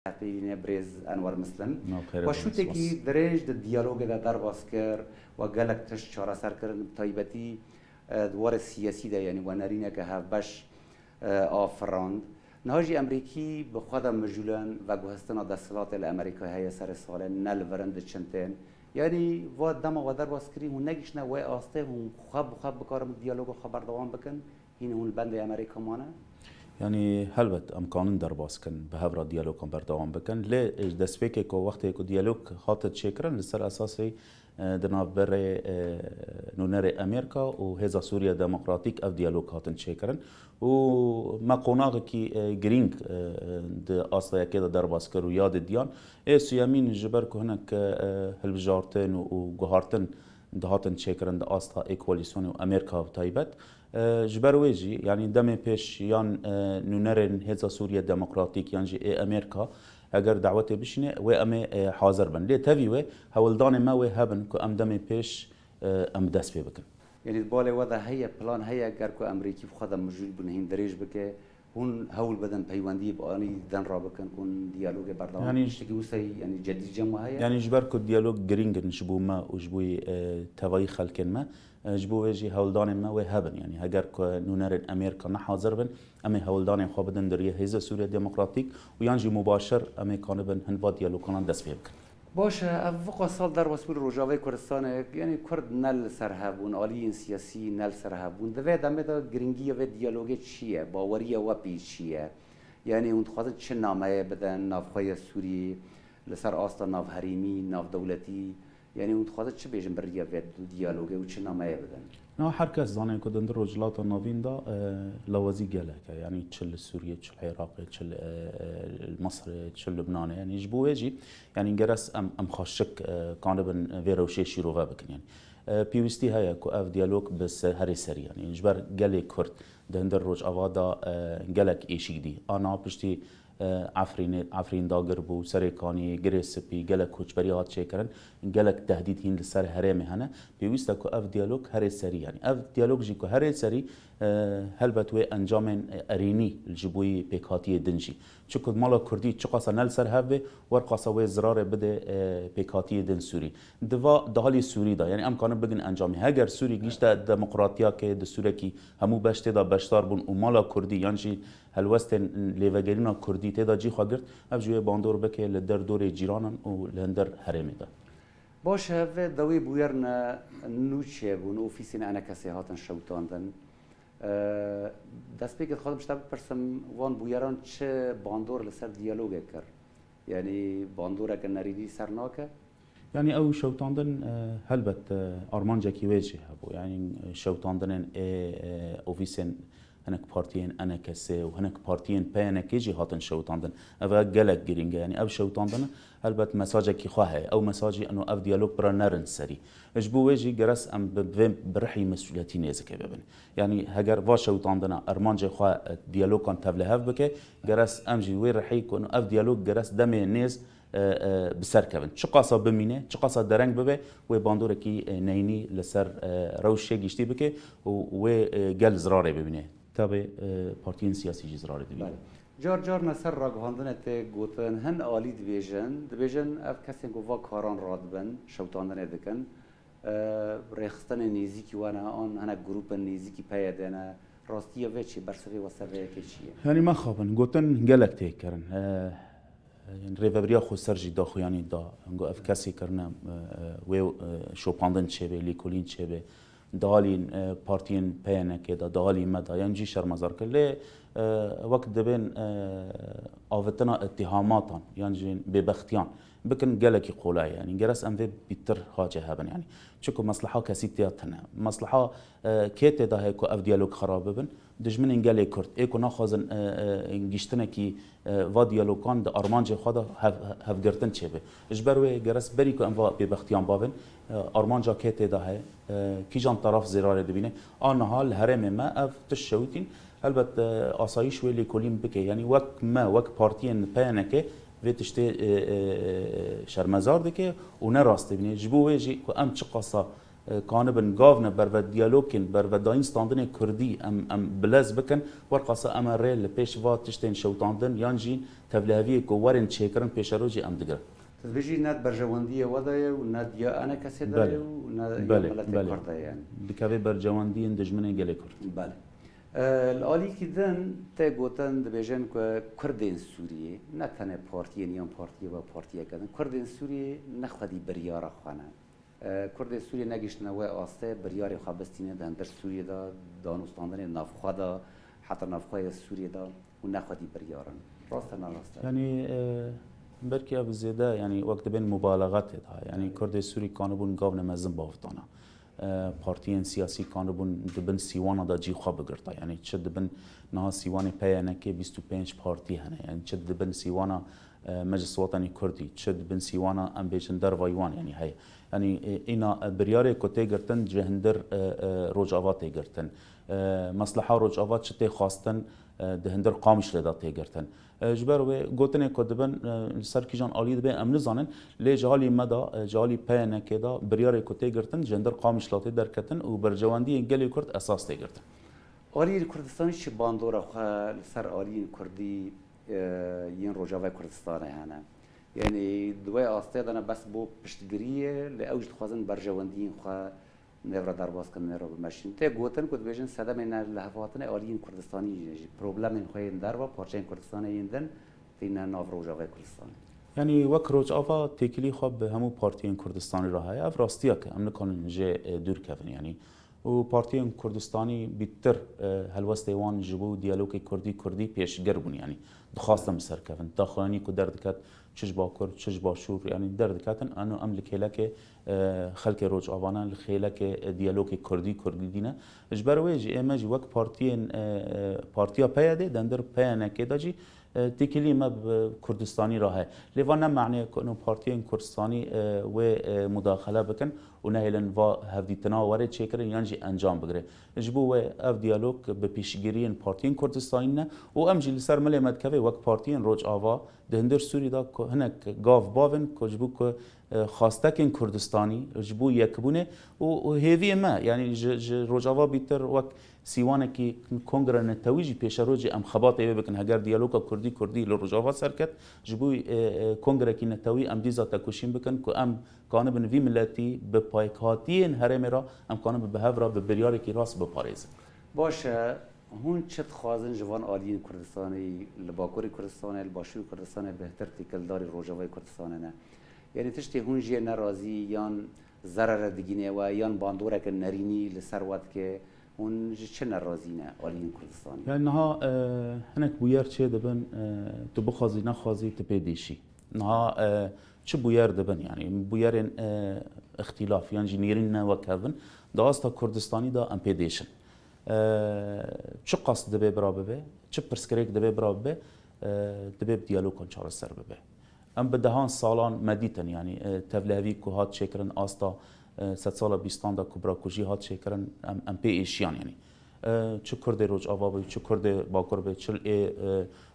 بینه برز انوار مسلم ناخیر و شو تکی درج د دیالوگ در باز کر و گلک تش چاره سر کردن تایبتی دوار سیاسی ده یعنی و نرینه که هفبش آفراند نهاجی امریکی به خود مجولن و گوهستنا دستلات الامریکا های سر سال نل ورند چنتین یعنی و دم و در باز کری و نگیش نه و آسته هم خواب بکارم دیالوگ و خبر دوام بکن این هون بند امریکا مانه يعني هلبت امكانن در باز کن به هفرا دیالوگ کن بردوام بکن لی دسپیک کو وقتی کو دیالوگ خاطر چکرن لسر اساسی دناف بر نونر امریکا و هزا سوریا دموکراتیک اف دیالوگ هاتن چکرن و ما قناغ کی گرینگ د اصلا کده در باز کرو یاد دیان سیامین جبر که هنک هلبجارتن و گهارتن دهاتن چکرن د اصلا اکوالیسیون و امریکا و تایبت جبرويجي يعني دم پیش یان نونرن هزا سوريا ديمقراطيك يعني جي امريكا اگر دعوته بشنه و ام حاضر بن ليه تفي و هولدان ما و هبن كو ام دم پیش ام دست بي بكن يعني بالي وضع هي بلان هي اگر كو امريكي بخدا موجود بن هين دريج بك هون هول بدن پیوندی بانی دن را بکن کن دیالوگ بردام يعني اشتكي وسي يعني جديد جمع هي يعني جبر كو ديالوج جرينج نشبو ما وجبوي تواي خلكن ما جبو ويجي هولدان ما وهبن يعني هجر كو نونر امريكا نحاضر بن اما هولدان خو بدن دريه هيزا سوريا ديمقراطيك ويانجي مباشر اما كان بن هنوا ديالوج كان دست بيبكن باشه افق سال در وسیل روجاوی کردستان یعنی کرد نل سرهبون عالی سیاسی نل سرهبون دوی دمه دا گرینگی و دیالوگ چیه باوری و پی چیه یعنی اون خواهد چه نامه بدن نافخای سوری لسر آستا ناف حریمی ناف دولتی یعنی اون خواهد چه بیشن بریا و دیالوگ و چه نامه بدن نه هر کس زانه که دندر رجلات ناوین دا لوازی گله که یعنی چل سوریه چل عراق چل مصر چل لبنان یعنی جبوهجی یعنی جرس ام خاشک کانه بن ویروشه شیروه بکن یعنی پیوستی هیا کو اف دیالوگ بس هری سری یعنی جبر گله کرد دندر رج آوادا گلک ایشی دی آنا پشتی عفرین داگر بو سرکانی گریسپی گلک کوچبری هات چیکرن گلک تهدید هین لسر هرم هنه پیوسته کو اف دیالوگ هر سری یعنی اف دیالوگ جی کو هر سری هلبت و انجام ارینی الجبوی پیکاتی دنجی چکد مالا کردی چقاسا نل سر هبه ورقاسا و زرار بده پیکاتی دن سوری دوا دهالی سوری دا یعنی امکانه بگن انجامی هگر سوری گیشته دموکراتیا که دستوره کی همو بشته دا بشتار بون و مالا کردی یعنی هلوستن لیوگرینا کردی تدا جی خواگرد اف جوی باندور بکه لدر دور جیرانن و لندر حرمی دا باشه و دوی بویرنا نوچه بون اوفیسین انا کسی هاتن شوتاندن دست پیکت خودم شتاب پرسم وان بویران چه باندور لسر دیالوگ کر یعنی باندور اگر نریدی سرناکه يعني او شوتاندن هلبت ارمان جاكي ويجي هبو يعني شوتاندن اوفيسن هناك بارتيين انا كسي وهناك بارتيين بانا كيجي هاتن شوتاندن افا جلك جرينجا يعني او شوتاندن هلبت مساجك كي خواهي او مساجي انه اف ديالوج برا نرن سري اجبو ويجي جرس ام برحي مسؤوليتي نيزك ببن يعني هجر وا شوتاندن ارمان جي خوا ديالوج كان تبلهف بك جرس امجي وي رحي كون اف ديالوج جرس دمي نيز بسر کبن چه قاسا بمینه چه قاسا درنگ ببه و باندور کی نینی لسر روشه گشتی بکه و گل زراره ببینه تابع پارتیین سیاسی زراره ببینه جار جار نصر را گهاندن ته گوتن هن عالی دویژن اف کسی گوا کاران راد بن شوتاندن دکن رخصتن نیزیکی وانا آن هن گروپ نیزیکی پیادنه راستیه وچی برسوی و سوی که چیه یعنی ما خوابن گوتن گلک ته کرن يعني ريفابريا خو سرجي دا خوياني دا انگو اف كاسي كرنا و شوباندن چبه ليكولين چبه دالين بارتين بينا كده دالي مدا يعني جي شرمزار كله وقت دبن افتنا اتهاماتان يعني ببختيان بكن جلكي قولاي يعني جرس ام في بيتر حاجه هبن يعني چكو مصلحه كسيتياتنا مصلحه كيت دا هيكو اف ديالوج خراب بن دجمن انجلي كرت ايكو ناخذن انجشتنا كي و ديالوجان د ارمانج خدا هف گرتن چبه اجبروي جرس بريكو ام ببختيان بابن ارمانجا كيت دا هي كي جان طرف زرار دبينه ان حال هرم ما اف تشوتين البت اسايش ويلي كولين بكي يعني وك بارتين بانكه و تشتی شرمزار دکه و نه راسته بینه جبو ویجی که ام چه قصا كانبن قافنا برو ديالوكين برو داين ستاندن كردي ام بلاز بكن ورقصه ام ريل بيش فات تشتين شوتاندن يانجين تبلهوي كو ورن تشيكرن بيشروجي ام دغر تبيجي ناد برجوانديه وضعي وناد يا انا كسيدا بله وناد بله كرده يعني بكافي برجواندين دجمنه گله كرد بله الآلی کدن تا گوتن دبیجن که کردین سوریه نه تنها پارتی نیام پارتی و پارتی کردن کردین سوریه نخوادی بریار خوانه کردین سوریه نگیش نوع آسته بریاری خوابستینه در سوریه دا دانستاندن نافخوا دا حتی نافخوای سوریه دا و نخوادی بریارن راسته نه راسته يعني بركي ابو زيده يعني وقت بين مبالغات يعني كرد سوري كانوا بون قابل مزن بافتانا پارتیان سیاسی کانو بون دبن سیوانا دا جی خواب گرتا یعنی چه دبن نه سیوان پیانه که 25 پارتی هنه یعنی چه دبن سیوانا مجلس وطنی کردی چه دبن سیوانا ام بیشن در وایوان یعنی هی یعنی اینا بریاره کوته گرتن جهندر روجاوات گرتن مصلحه روجاوات چه خواستن دهندر قامش لدا تگرتن جبر و گوتنه کدبن سر کیجان عالی دبن امن زانن لی جالی مدا جالی پینه کدا بریاره کوته گرتن جهندر قامش لاته درکتن و برجواندی گلی کرد اساس تگرتن آلی کردستانی چه باندورا خو سر آلی کردی ین روجاوای کردستانه هنه یعنی دوای آسته دانه بس بو پشتگیریه لی اوج خوازن برجواندی خو نفر درباز کن نرو بمشین ته گوتن کد بیشن صدا من لحظاتن آلین کردستانی پروبلم این خوی در و پارچه کردستان ایندن تینا ناف روجاوای کردستان يعني وك روج افا تكلي خب همو بارتيين كردستاني راهي اف راستيا ام نكون جي دور كفن يعني و بارتيين كردستاني بيتر هلوستيوان جبو ديالوج كردي بيش قربون يعني دخواستم سر كفن داخلاني كو دردكات چش با کرد چش با شور يعني درد کاتن انو املك لك خلق روج افانا لخيلك ديالوج كردي دينا اجبروي اماجي وك بارتيا بياده دندر بيانا كداجي تكلي ما كردستاني راهي ليفانا معنى انه بارتيين كردستاني ومداخله بكن ونهلن وا هفديتنا وري تشيكر ينجي انجام بگره جبو اف ديالوج بپیشگیرین بارتيين كردستاني و امجي لسر ملي مدكوي وك بارتيين روج افا دهندر سوري دا هناك قاف باون كجبو خاستكين كردستاني جبو يكبونه و هيفي ما يعني روجافا بيتر وك سيوانكي كونغرا نتويجي بيشروجي ام خباطه بكن هجر ديالوجا كردي لروجافا سركت جبو كونغرا كي نتوي ام ديزا تاكوشين بكن كو ام كانوا بنفي ملتي ببايكاتين هرمرا ام كانوا بهفرا ببرياري كي راس بباريس باشه هون چت خوازن جوان آلین کردستانی لباکوری کردستانه لباشوی کردستانه بهتر تکلداری روجاوای کردستانه نه یعنی تشتی هون جه نرازی یان ضرر دگینه و یان باندوره که نرینی لسروت که هون چه نرازی نه آلین کردستانی يعني نها هناك بوير چه دبن تو بخوازي نخوازي تبيديشي نها چه بوير دبن يعني بويرين اختلاف يعني جنيرين وكافن دا استا كردستاني دا امبيديشن چه قصد دبي برا ببه چه پرسکریک دبي برا ببه دبي بديالوگ کن چار سر ببه ام بدهان سالان مدیتن يعني تبلهوی که هات شکرن آستا 100 سال بیستان دا کبرا کجی هات شکرن ام پی ایشیان يعني چه کرده روج آوا بی چه کرده باکر بی چه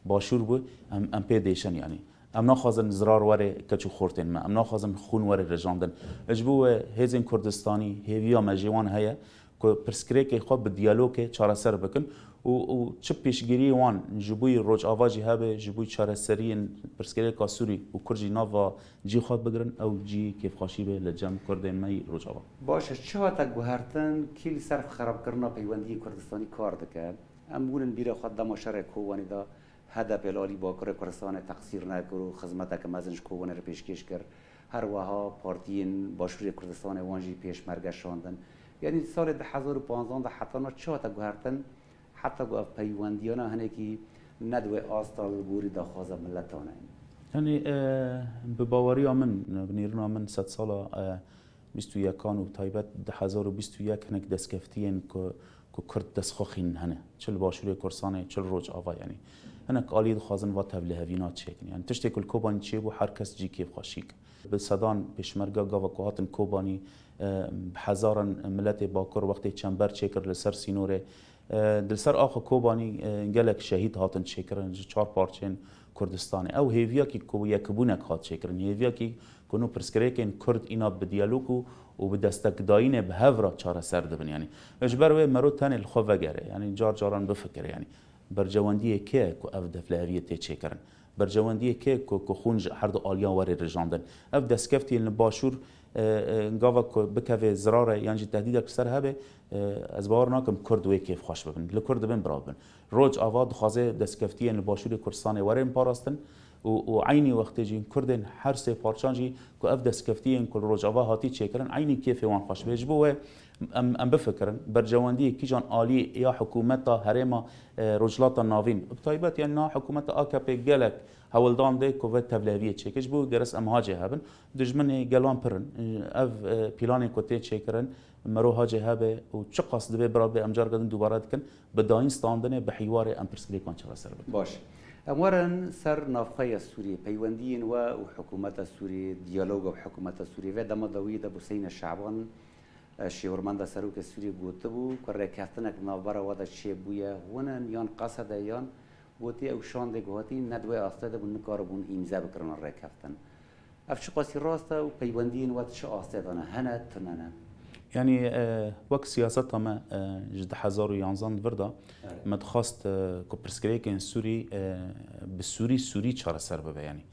باشور بی ام پی دیشن يعني ام ناخذن زرار وره کچو خورتن ما ام ناخذن خون وره رجاندن اجبو هزین کردستانی هیویا مجیوان هيا که پرسکریک خواب به دیالوگ چاره سر بکن و چه پیشگیری وان جبوی روج آواجی هبه جبوی چاره سری پرسکریک سوری و کرجی ناوا جی خواب بگرن او جی کیف خاشی به لجم کرده می روج آوا باشه چه تا گوهرتن کلی صرف خراب کردن پیوندی کردستانی کار دکن ام بودن بیره خود دم شرک کوانی دا هدف الالی با کردستان تقصیر نکرو خدمت که مزنج کوانی رو پیشکش کرد هر وها پارتیین باشوری کردستان وانجی پیش مرگش شاندن یعنی سال 2015 حتی نه چه تا گوهرتن حتی گفت پیوندیانا هنه کی ندوه آستال گوری داخوازه ملتانه يعني بباوري من بنيرنا من 100 سال 21 كانوا تايبت 2021 هناك دسكفتين كو كرد دسخوخين هنا چل باشوری كرسانه چل روج آوا يعني هناك آليد خازن و تبلهوینات چیکن يعني تشتی کل کوبانی چی بو هر کس جی کیف خاشیک به صدان پیشمرگا گاوا کوهاتن کوبانی بهزارن ملت باکر وقتی چنبر چیکر لسر سینوره دل سر آخو کوبانی گلک شهید هاتن چیکرن 4 پارچین کردستان او هیویا کی کو یکبونه کات چکرن هیویا کی کنو پرسکریکن کرد اینا به دیالوگو و به دستکداین به هورا چاره سر دبن یعنی اجبر و مرو تن الخو وگره یعنی جار جاران بفکر یعنی برجواندی که کو اف دفلاویه تی چکرن برجواندی که کو خونج هر دو آلیا ور رجاندن اف دسکفتی باشور گاوا کو بکوی زراره یعنی تهدید سر هبه از باور ناکم کرد و کیف خوش ببین لکرد بن برابن روج آواد خوازه دسکفتی باشور کردستان ورم پاراستن و عینی وقتی جین کردن هر سه پارچانجی که اف دستکفتی کل روجاوا هاتی چیکرن عینی کیف وان خوش بجبوه ام بفکرن برجواندی کی جان عالی یا حکومت هرما رجلات ناوین بطایبت یعنی نا حکومت AKP گلک هولدان ده کو تبلیغی چیکش بو گرس ام هاجه هبن دجمن گلان پرن اف پلان کوتی چیکرن مرو هاجه هبه و چه قصد به برابر امجار قدن دوباره کن بداین ستاندنه به حوار ام پرسکری کان چرا سر باش امورن سر نافقه سوریه پیوندین و حکومت سوریه دیالوگ و حکومت سوریه و دم دوید بوسین شعبان شیورمند سروک سوریه گوته بو که رکفتنک نابرا ودا چه بویه ونن یان قصد یان بوتی او شانده گوهاتی ندوی آستاده بون نکار بون ایمزه بکرن رکفتن افش قاسی راسته و پیوندین و چه آستادانه هنه تننه يعني وقت سياسة ما جد حزار ويانزان بردا ما تخاست كوبرسكريكين سوري بالسوري سوري شار السربة يعني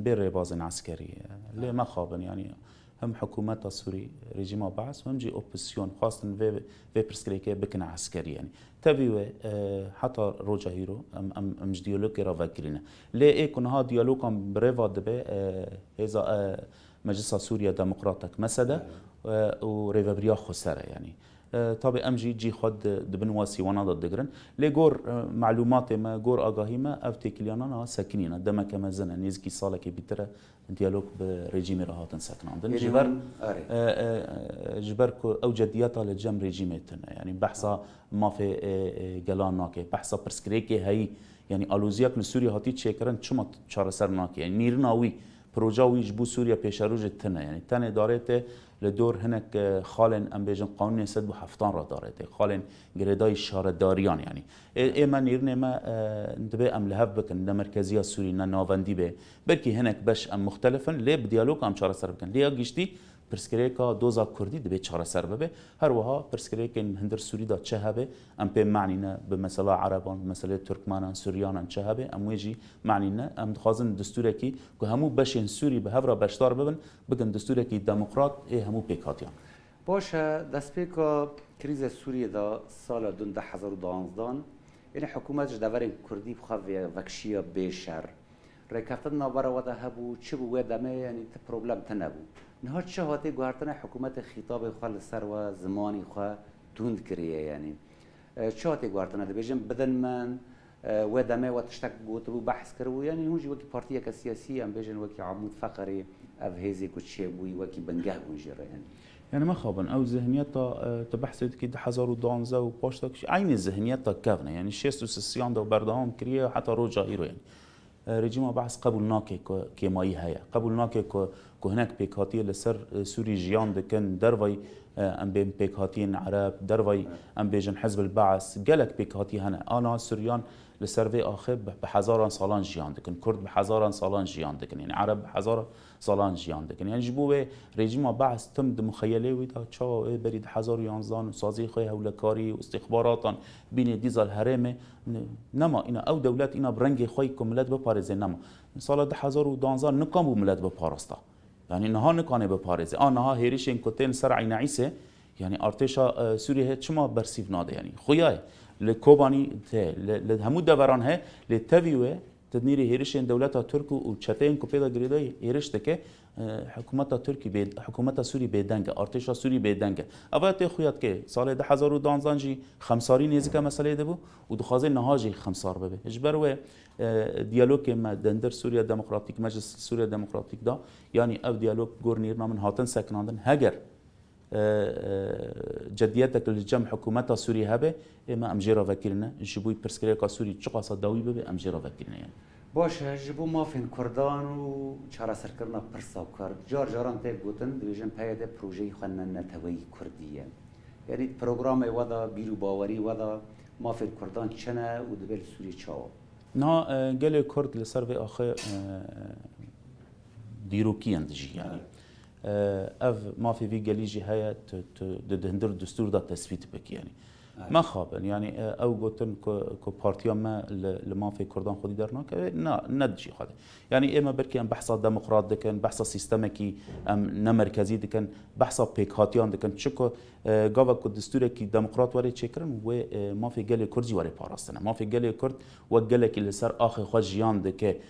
بير بازن عسكري ليه ما خابن يعني هم حكومات سوري رجيم بعث وهم جي اوبوزيسيون خاصة في برسكريكي بكن عسكري يعني تبي حتى روجا هيرو ام ديالوج رافاكرينا ليه ايه كنا ها ديالوج ام بريفا دبي هذا مجلس سوريا ديمقراطك مسدا وريفابريا خسارة يعني طبعا امجي جي خد دبنواسي وانا ضد دقرن لجور معلومات ما جور اجاهي ما افتكليانا ساكنين دما كما زنا نيزكي صالك بيتر ديالوج بريجيم راهات ساكن عندنا جبر او جدياتها للجم ريجيمتنا يعني بحثا ما في جلان ناكي بحثا برسكريكي هي يعني الوزياك لسوريا هاتي تشيكرن شما تشار سر ناكي يعني نيرناوي بروجاوي جبو سوريا بيشاروج التنا يعني تاني دارته لدور هناك خالن ام بيجن قانون سد بحفتان را دارته خالن جريداي شارداريان يعني اما نيرنه ما انتبه ام لهب بكن مركزيه سوري ناوندي به بلكي هناك باش ام مختلفا ليه بديالوج ام شار سر بكن ليه گشتي پرسکریکا دوزا کردی دبی چهار سر ببه هر وها پرسکریکن هندر سوری دا چه هبه ام به معنینا به مثلا عربان مثلا ترکمانان سوریانان چه هبه ام ویجی معنینا ام دخازن دستوره کی که همو بشین سوری به هفرا بشتار ببن بگن دستوره کی دموکرات همو پیکاتیان باشه دست پیکا کریز سوریه دا سال 2012 یعنی حکومت جدورین کردی بخواه وکشیا بیشر رکفتن نابرا وده هبو چه بو دمه یعنی پروبلم تنبو نهار چه هاتی گوهرتن حکومت خطاب خال سر و زمانی خواه توند کریه یعنی چه هاتی گوهرتن ده بیجم بدن من و دمه و تشتک گوتبو بحث کرو یعنی هونجی وکی پارتیه که سیاسی هم بیجن وکی عمود فقری افهیزی کچه بوی وکی بنگه بونجیره يعني ما خابن او ذهنيتها تبحثت كي حزار ودانزا وباشتك عين ذهنيتها كافنا يعني شيستو سيان دو بردهم كريه حتى روجا هيرو يعني رجيم بحث قبولناك كماي هيا قبولناك كو هناك بيكاتي لسر سوري جيان دكن دروي ام بين بيكاتين عرب دروي ام بيجن حزب البعث قالك بيكاتي هنا انا سوريان لسر آخر بحزاران سالان جيان دكن كرد بحزاران سالان جيان دكن يعني عرب بحزار سالان جيان دكن يعني جبوه رژیم بحث تم مخيله ويدا چا بريد حزار يانزان سازي خوي هولكاري واستخباراتان بين ديز الهرم نما اینا او دولت اینا برنگ خوي كملت بپارزه نما سال 2012 نکام بو ملت بپارستا يعني نها نکانه بپارزه نها هيريش ان كوتين سر عين عيسى يعني ارتشا سوريا چما برسيف ناده يعني خويا لكوباني لهمو دوران ها لتويوه تدنيري هيرشين دولتها تركو وشتين كوبيدا غريداي هيرشتكه حكومتها تركي بيد حكومتها سوري بيدنگه ارتشا سوري بيدنگه اوقات خويات كه سال 2012 جي خمساري نيزكا مساله دبو ودخازي نهاجي خمسار ببه اجبروا ديالوج ما دندر سوريا ديمقراطيك مجلس سوريا ديمقراطيك دا يعني او ديالوج غورنيرنا من هاتن سكناندن هاجر جديتك الجمع حكومتها سوريا هبه اما امجيرا وكيلنا جبوي برسكريكا سوري تشقاصا داوي به امجيرا وكيلنا يعني باشه جبو ما فين كردان و چارا سرکرنا پرسا کرد جار جاران ته گوتن دیویژن پیاده پروژه خنن نتوی کردیه یعنی پروگرام ودا بیرو باوری ودا ما فين كردان چنه و دبل سوری چاو نا گله کرد لسر و آخه دیروکی اندجی یعنی اف ما في گلیجی هیا دهندر دستور دا تثبیت بکی یعنی ما خابن يعني او قلتن كو بارتيا ما لما في كردان خودي درنا نا ندجي خاطر يعني اما بركي ام بحثا ديمقراط دكن بحثا سيستمكي ام نمركزي دكن بحثا بيكاتيان دكن تشكو قاوا كو دستوركي ديمقراط وري تشكرن و ما في قال كردي وري باراستنا ما في قال كرد وقالك اللي صار اخي خو جيان دك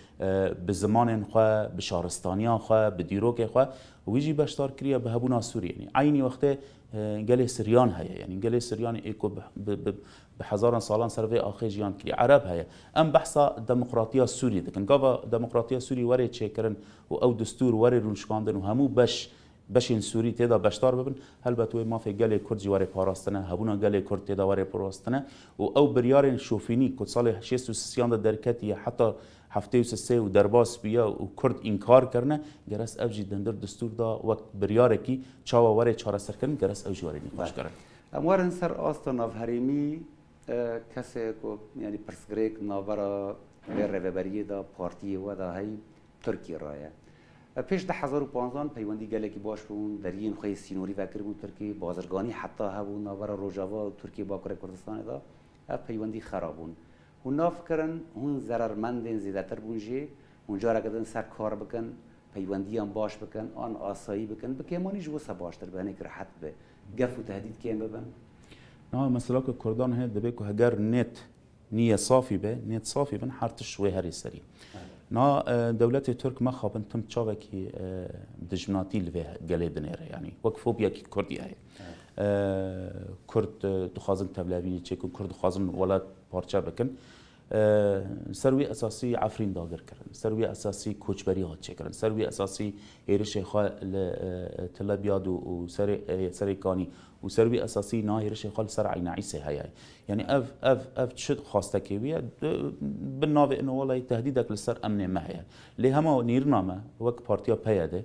بزمان خو بشارستانيا خو بديروك خو ويجي بشتار كريا بهبونا سوري يعني عيني وقته قال سريان هيا يعني قال سريان ايكو بحزارن سالان سرفي اخي جيان كري عرب هيا ام بحثا ديمقراطيه السوري دكن قاوا ديمقراطيه سوري وري تشكرن او دستور وري روشكاندن وهمو بشين سوري تدا بشتار ببن هلبت ما في قال كردي وري باراستنا هبونا قال كرد تدا وري باراستنا او بريارن شوفيني كو صالح 66 دركتي حتى هفته و سه و درباس بیا و کرد انکار کرنه گرس اوجی دندر دستور دا وقت بریاره کی چاوا وره چاره سر کرن گرس اوجی وره نقاش کرن اموارن سر آستا ناف هریمی کسی کو یعنی پرسگریک ناورا رهبری دا پارتی و دا هی ترکی رایه پیش ده 2015 پیوندی گلکی باش بون درین خوی سینوری فکر بون ترکی بازرگانی حتی هبون ناورا روجاوا ترکی باکره کردستان دا پیوندی خرابون و ناف کرن هون ضررمندین زیادتر بونجی اونجا را کردن سر کار بکن پیوندی هم باش بکن آن آسایی بکن بکیمانی جو سباشتر بهنه که راحت به گف و تهدید کیم ببن نه مثلا که کردان هست دبی که هگر نت نیه صافی به نت صافی بن حرتش شوی هری سری نه دولت ترک ما خوابن تم چاوه کی دجمناتی لوی گلی دنیره یعنی وقفو بیا کی کردی هست کرد دخوازن تبلیغی چه کرد دخوازن ولاد پارچه بکن سروی اساسی عفرین داگر کردن سروی اساسی کوچبری ها چه کردن سروی اساسی ایرش خال تلا بیاد و سری کانی و سروی اساسی نه ایرش خال سر عین عیسی هایی یعنی اف شد خواسته کی بیاد بالناو انه والله تهدیدك لسر امن ما هي لهما نيرنامه وك بارتيا بياده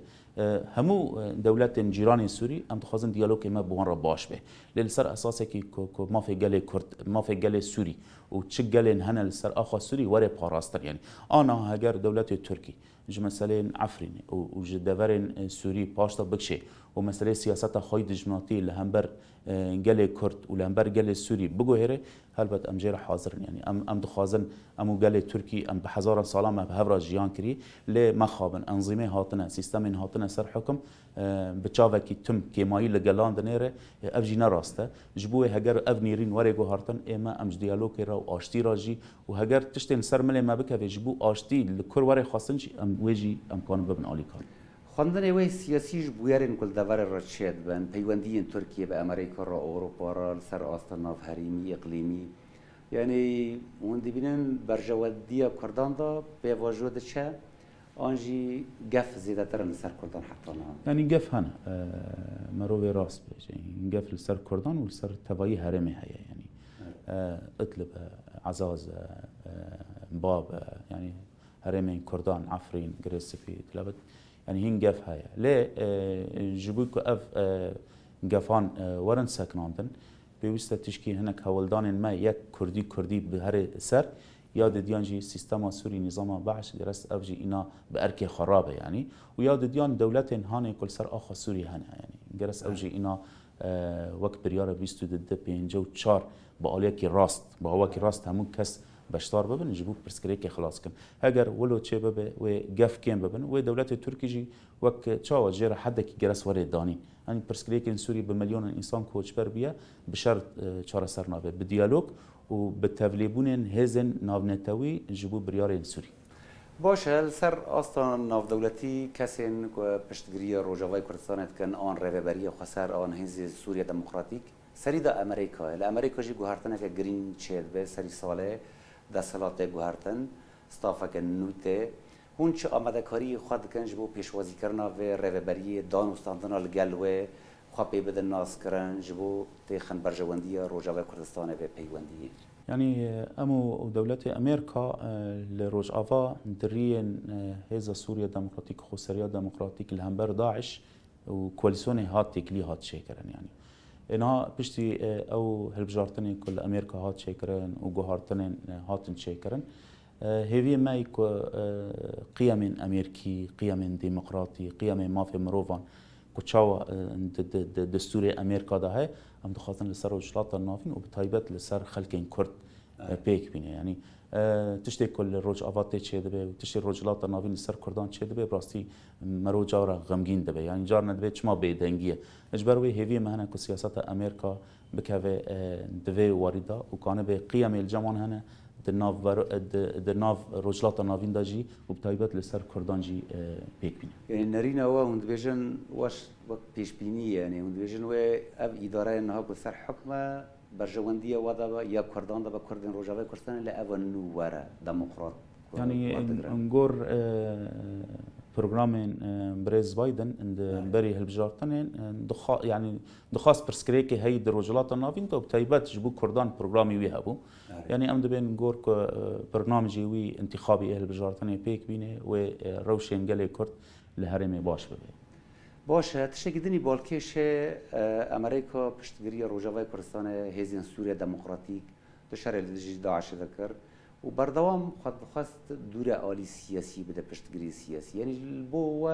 همو دولت جيران سوري ام تخازن ديالوج ما بوان را باش به للسر اساسه کی ما في قال كرد ما في قال سوري و تشقلن هنا للسر اخو سوري وري باراستر يعني انا هاجر دولت تركي مسألة عفرين وجدورين سوري باشتا بكشي ومسألة سياسة خايد جماعتي لهمبر قال كرد ولهمبر قال سوري بقو هيره هلبت ام جير حاضرين يعني ام دخازن ام قال تركي ام بحزار سلامه بهفرا جيان كري ل مخابن انظمه هاتنا سيستم هاتنا سر حكم بتشافكي تم كيماي لجلان دنيره افجينا راسته جبوه هجر ابنيرين وريغو هارتن اما ام ديالوج را واشتي راجي وهجر تشتن سر مل ما بك جبو اشتي لكل وري خاصنش ام ويجي ام كان ببن علي كان خواندن وی سیاسی جبویرین کل دور رشید بن پیوندی ترکیه به امریکا را اروپا را سر آستان ناف هریمی اقلیمی یعنی اون دیبینن برجوادی کردان دا به وجود چه آنجی گف زیاده تر سر کردان حتی نه يعني قف هنا مروي راس بيجي قف لسر كردان ولسر تبعي هرمي هي يعني اطلب عزاز باب يعني هرمي كردان عفرين جريسفي تلبت يعني هين قف هاي ليه جبوك اف قفان ورن ساكناندن بيوستا تشكي هناك هولدان ما يك كردي بهر سر ياد ديانجي سيستم سوري نظام بعش درست افجي انا باركي خرابه يعني وياد ديان دولت هاني كل سر اخ سوري هنا يعني درست افجي انا وقت بريار 25 باليكي راست باواكي راست همون كس بشتار ببن جبوك برسكريكي خلاص كن هاجر ولو تشي بب وقف كين ببن ودولت التركي جي وك تشاو جيرا حدك جرس وري داني يعني برسكريكي سوري بمليون انسان كوتش بربيا بشرط چارا سرنابه بديالوج وبالتفليبون هزن نافنتاوي جبو بريار سوري باشه سر آستان ناف دولتی کسین که پشتگیری روجاوای کردستان کن آن رهبری خسر آن حزب سوریه دموکراتیک سری دا امریکا الامریکا جی گوهرتن که گرین چید به سری ساله دستلات گوهرتن استافک نوته هون چه آمده کاری خود کنج بو پیشوازی کرنا و رهبری دان استاندنا لگلوه خواه پی بدن ناس کرن جبو تیخن برجواندی روجاوای کردستان و پیوندی يعني امو دولة امريكا لروج افا درين هذا سوريا ديمقراطيك خسريا ديمقراطيك الهمبر داعش وكواليسيوني هات تكلي هات شيكرن يعني انها بشتي او هلبجارتني كل امريكا هات شيكرن وجوهارتني هاتن شيكرن هذه ما يكو قيم أمريكي قيم ديمقراطي قيم ما في مروفان كتشاوا دستور أمريكا ده هاي هم دخلتن لسر وجلات النافين وبتايبت لسر خلقين كرد بيك بينه يعني تشتي كل روج آفات تشي دبي وتشتي رجلات النافين لسر كردان تشي دبي براستي مرو جارا غمجين دبي يعني جارنا دبي شما بيدنجية إجبروي هذه مهنا كسياسات أمريكا بكافة دبي واردة وكان بقيم الجمان هنا دناف رجلات النافين داجي وبتايبت لسر كردان جي بيك بينه يعني نرينا وند فيجن واش وقت بيش بيني يعني وند فيجن و اب اداره انها بسر حكمه برجوانديه وضع يا كردان ده كردن روجاوي كردستان لا افنو ورا ديمقراط يعني نقول برنامج بريز بايدن عند بري هالبجارتين يعني دخاس برسكريكي هي الرجلات النافين تو بتايبات جبو كردان برنامج ويهابو يعني ام دبين نقول برنامجي وي انتخابي هالبجارتين بيك بينه وروشين قالي كرد لهرمي باش ببي باشه تشتكي دني بالكيش امريكا بشتغري روجاوي كردستان هزين سوريا ديمقراطيك دشار اللي داعش ذكر وبردوام خاص دورة عالی سیاسی بده پشتگیری سیاسی یعنی البو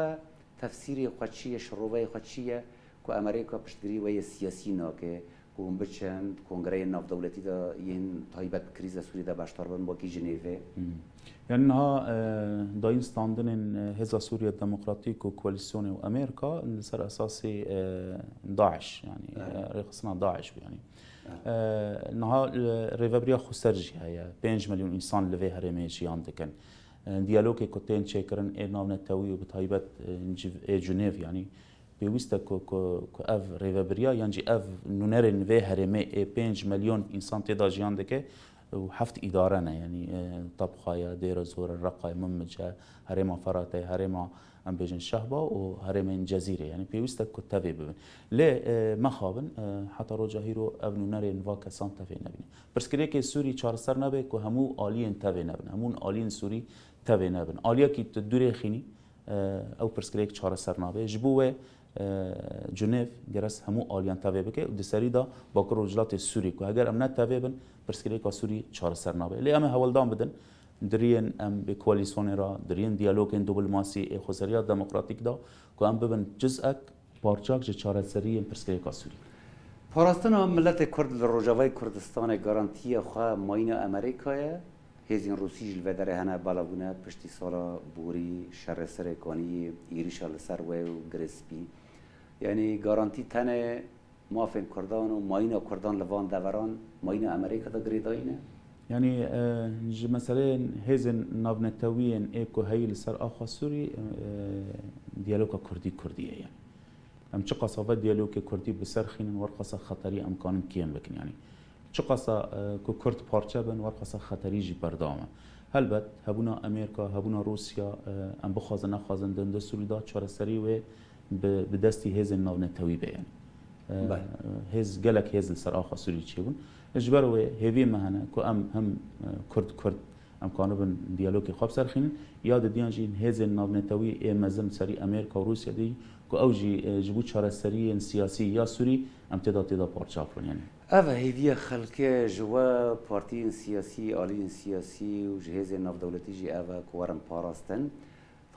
تفسیری خدشیه شروعی خدشیه که امریکا پشتگیری وی سیاسی ناکه که هم بچند کنگره ناف دولتی دا این تایبت کریز سوری دا باشتر بن باکی جنیوه يعني انها داين ستاندن هزا سوريا الديمقراطيك وكواليسيون وامريكا صار اساسي داعش يعني رقصنا داعش يعني انها ريفابريا خسرجي هي 5 مليون انسان لفي هرميجي عندكن ديالوج كوتين تشيكرن انام نتاوي وبتايبت جنيف يعني بيوستا كو اف ريفابريا يعني اف نونرن في هرمي 5 مليون انسان تداجي عندك وحفت إدارنا يعني طبخايا دير زور الرقاي ممجة هريما فراتي هريما ام بيجن شهبة وهريما جزيرة يعني بيوستا كتابي ببن ليه ما خابن حتى روجا هيرو ابنو ناري نواكا سان تافي نبين بس كريكي سوري چارسر نبي كو همو آلين تافي نبن همون آلين سوري تافي نبن آليا كي تدوري خيني او بس كريك چارسر نبي جبوه جنيف جرس همو آليان تافي بكي ودسري دا باكر رجلات السوري كو هجر امنا تافي بن برسكريكا سوري چارسر نابه لي ام هولدان بدن درين ام بكواليسيون را درين ديالوجين دبلوماسي خسريات ديمقراطيك دا كو ام ببن جزءك بارچاك ج چارسري برسكريكا سوري پاراستنا ملت کرد لروجاوی کردستان گارانتی خوا ماین امریکا هزین روسی جلوه هنه بالاگونه پشتی سالا بوری شر سرکانی ایریشال سر و گرسپی یعنی گارانتی تنه موافق کردان و ماین کردان لوان دوران ماین امریکا دا گریداینه يعني مثلا هزن نابنتوين ايكو هي لسر اخا سوري ديالوكا كرديه يعني ام چقصا ديالوكا كردي بسرخين ورقصا خطري امكان كيان بكن يعني چقصا كو كرد بارچا بن ورقصا خطري جي بردامه هلبت هبونا امريكا هبونا روسيا ام بخازن نخازن دند سوري دا چارسري و بدستي هزن نابنتوي بيان هز جلك هز لسر اخا سوري تشيبون اجبروا هيفي مهنا كو ام هم كرد ام كانوا بن ديالوجي خاب سرخين ياد ديانجين هز النابنتوي اي مزن سري امريكا وروسيا دي كو اوجي جبو چاره سري سياسي يا سوري ام تدا بارچافرون يعني اوا هيفي خلق جوا بارتي سياسي الين سياسي وجهاز ناف دولتي جي اوا كورن باراستن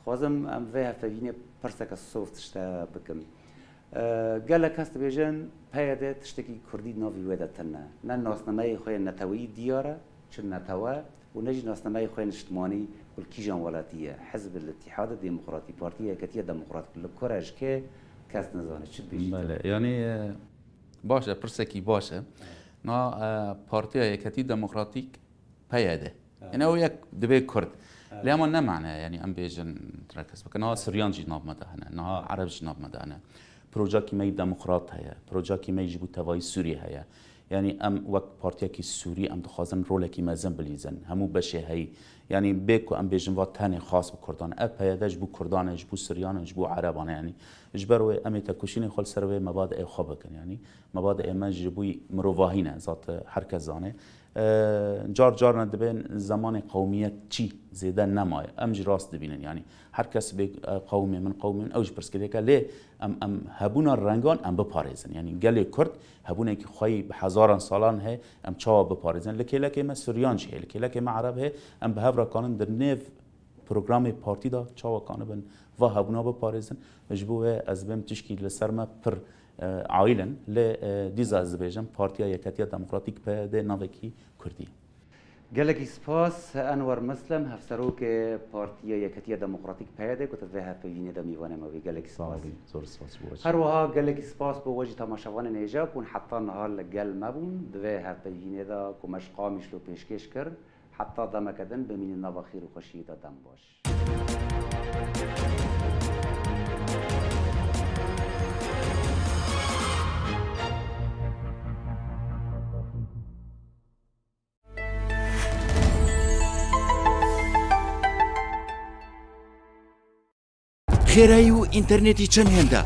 خوازم ام في هفتوينه برسك السوفت شتا بكم قال لك هست بيجن هيدا تشتكي كردي نوفي ودتنا ناسنامه خوي نتوي دياره چن نتوا ونجي ناسنامه خوي اجتماعي والكيجان ولاتيه حزب الاتحاد الديمقراطي بارتيه كتيه ديمقراط كل كورج كي كاس نزانه چ بيجي بله يعني باشه برسكي باشه نا بارتيه كتيه ديمقراطيك هيدا يعني هو يك دبي كرد لما نمعنى يعني ام بيجن تركز بكنا سريان جناب مدهنا نا عرب جناب مدهنا بروجاكي ماي ديمقراط هيا بروجاكي ماي جبو تواي سوري هيا يعني ام وقت بارتياكي سوري ام دخازن رولكي مازن بليزن همو بشي هي يعني بيكو ام بيجن وات تاني خاص بكردان اب هيا جبو كردان جبو سريان جبو عربان يعني اجبروا امي تكوشين خل سروي مبادئ خابكن يعني مبادئ ما جبوي مروفاهينه ذات حركه زانه جار ندبين زمان قوميت چی زیده نمای امج راست دبینن يعني هر کس به قومی من اوج برسکلیکا لی ام هبونا رنگان ام بپاريزن يعني گلی کرد هبونا که خوی به هزاران سالان هه ام چا بپاريزن لکه ما سوریان چه لکه ما عرب هه ام به را کانن در نیو پروگرام پارتی دا چاوا کانه بن و هبونا بپارێزن جبوه از بهم تشکی لسر ما پر عائلن ل دیز از بیجم پارتیا یکتیا دموکراتیک پیاده ناوکی کردی گلکی سپاس انور مسلم هفسروک پارتیا یکتیا دموکراتیک پیاده کت به هفوینه دمیوانه موی گلکی سپاس زور سپاس بوجه هر وها گلکی سپاس بوجه تماشاوان نیجا کن حتی نهار گل مبون به هفوینه دا کمش قامش لو پیشکش کرد حتی دم کدن بمین نوا خیر و خوشی دا دم باش. خێرایی و ئینتەرنێتی چەند هێندە